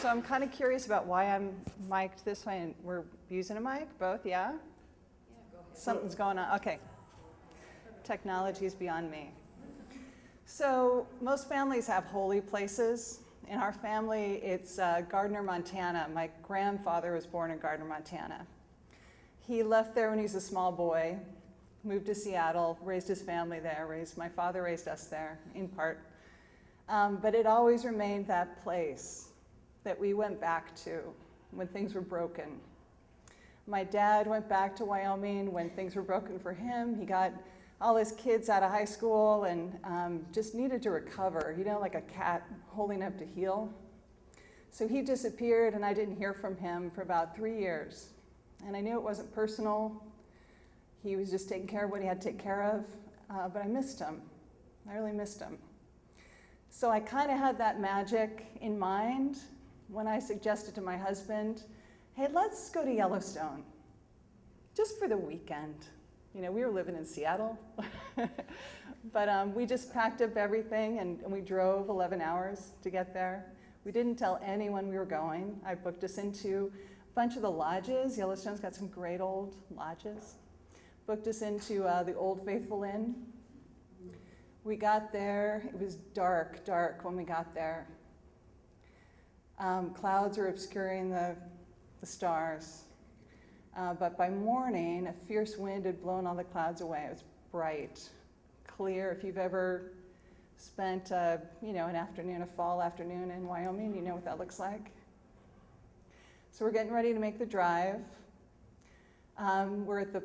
So I'm kind of curious about why I'm mic'd this way, and we're using a mic, both, yeah? Yeah, go ahead. Something's going on, okay. Technology is beyond me. So most families have holy places. In our family, it's Gardner, Montana. My grandfather was born in Gardner, Montana. He left there when he was a small boy, moved to Seattle, raised his family there, my father raised us there, in part. But it always remained that place that we went back to when things were broken. My dad went back to Wyoming when things were broken for him. He got all his kids out of high school and just needed to recover, like a cat holding up to heel. So he disappeared, and I didn't hear from him for about 3 years. And I knew it wasn't personal. He was just taking care of what he had to take care of, but I missed him. I really missed him. So I kind of had that magic in mind when I suggested to my husband, hey, let's go to Yellowstone, just for the weekend. We were living in Seattle, but we just packed up everything and we drove 11 hours to get there. We didn't tell anyone we were going. I booked us into a bunch of the lodges. Yellowstone's got some great old lodges. Booked us into the Old Faithful Inn. We got there, it was dark when we got there. Clouds were obscuring the stars. But by morning, a fierce wind had blown all the clouds away. It was bright, clear. If you've ever spent an afternoon, a fall afternoon in Wyoming, you know what that looks like. So we're getting ready to make the drive. We're at the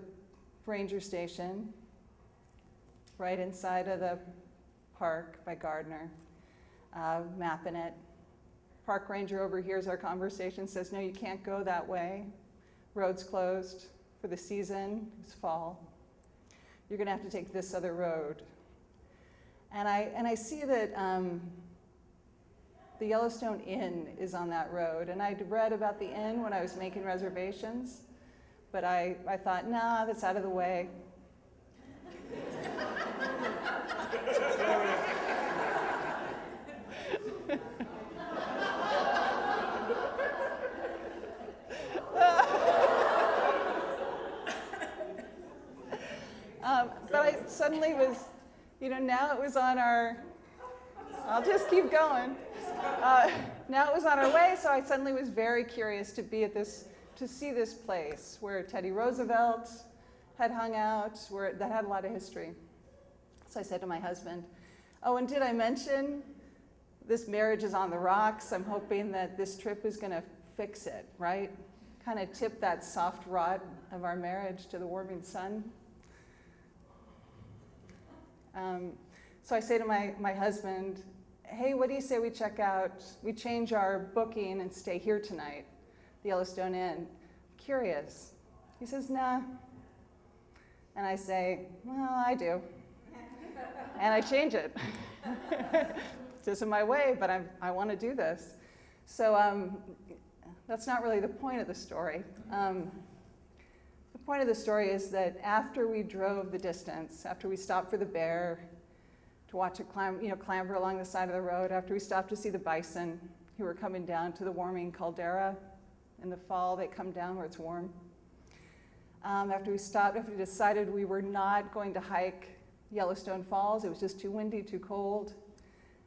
ranger station, right inside of the park by Gardner, mapping it. Park ranger overhears our conversation, says, no, you can't go that way. Road's closed for the season, it's fall. You're gonna have to take this other road. And I see that the Yellowstone Inn is on that road. And I'd read about the inn when I was making reservations, but I thought, nah, that's out of the way. But I suddenly was, now it was on our, I'll just keep going. Now it was on our way, so I suddenly was very curious to be at this, to see this place where Teddy Roosevelt had hung out, that had a lot of history. So I said to my husband, oh, and did I mention this marriage is on the rocks? I'm hoping that this trip is going to fix it, right? Kind of tip that soft rod of our marriage to the warming sun. So I say to my husband, hey, what do you say we change our booking and stay here tonight, the Yellowstone Inn? Curious. He says, nah. And I say, well, I do. And I change it. This isn't my way, but I want to do this. So that's not really the point of the story. The point of the story is that after we drove the distance, after we stopped for the bear, to watch it clamber along the side of the road, after we stopped to see the bison who were coming down to the warming caldera in the fall, they come down where it's warm. After we decided we were not going to hike Yellowstone Falls, it was just too windy, too cold.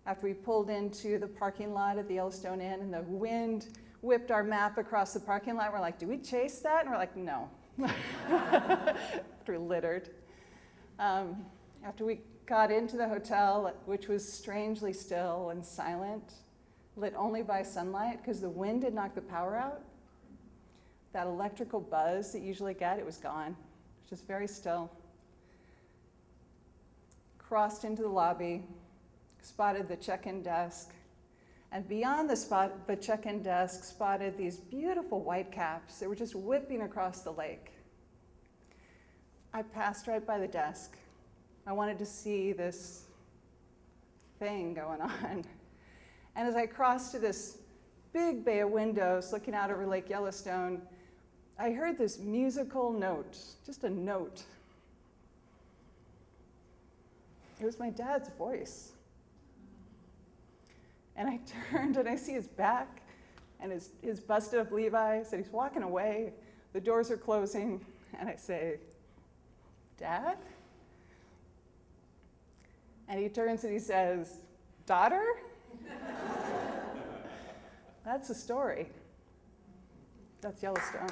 After we pulled into the parking lot at the Yellowstone Inn and the wind whipped our map across the parking lot, we're like, do we chase that? And we're like, no. After we littered. After we got into the hotel, which was strangely still and silent, lit only by sunlight because the wind had knocked the power out, that electrical buzz that you usually get, it was gone. It was just very still. Crossed into the lobby, spotted the check-in desk, and beyond the check-in desk, spotted these beautiful whitecaps that were just whipping across the lake. I passed right by the desk. I wanted to see this thing going on. And as I crossed to this big bay of windows looking out over Lake Yellowstone, I heard this musical note, just a note. It was my dad's voice. And I turned and I see his back and his busted up Levi's, and he's walking away. The doors are closing, and I say, Dad? And he turns and he says, Daughter? That's the story. That's Yellowstone.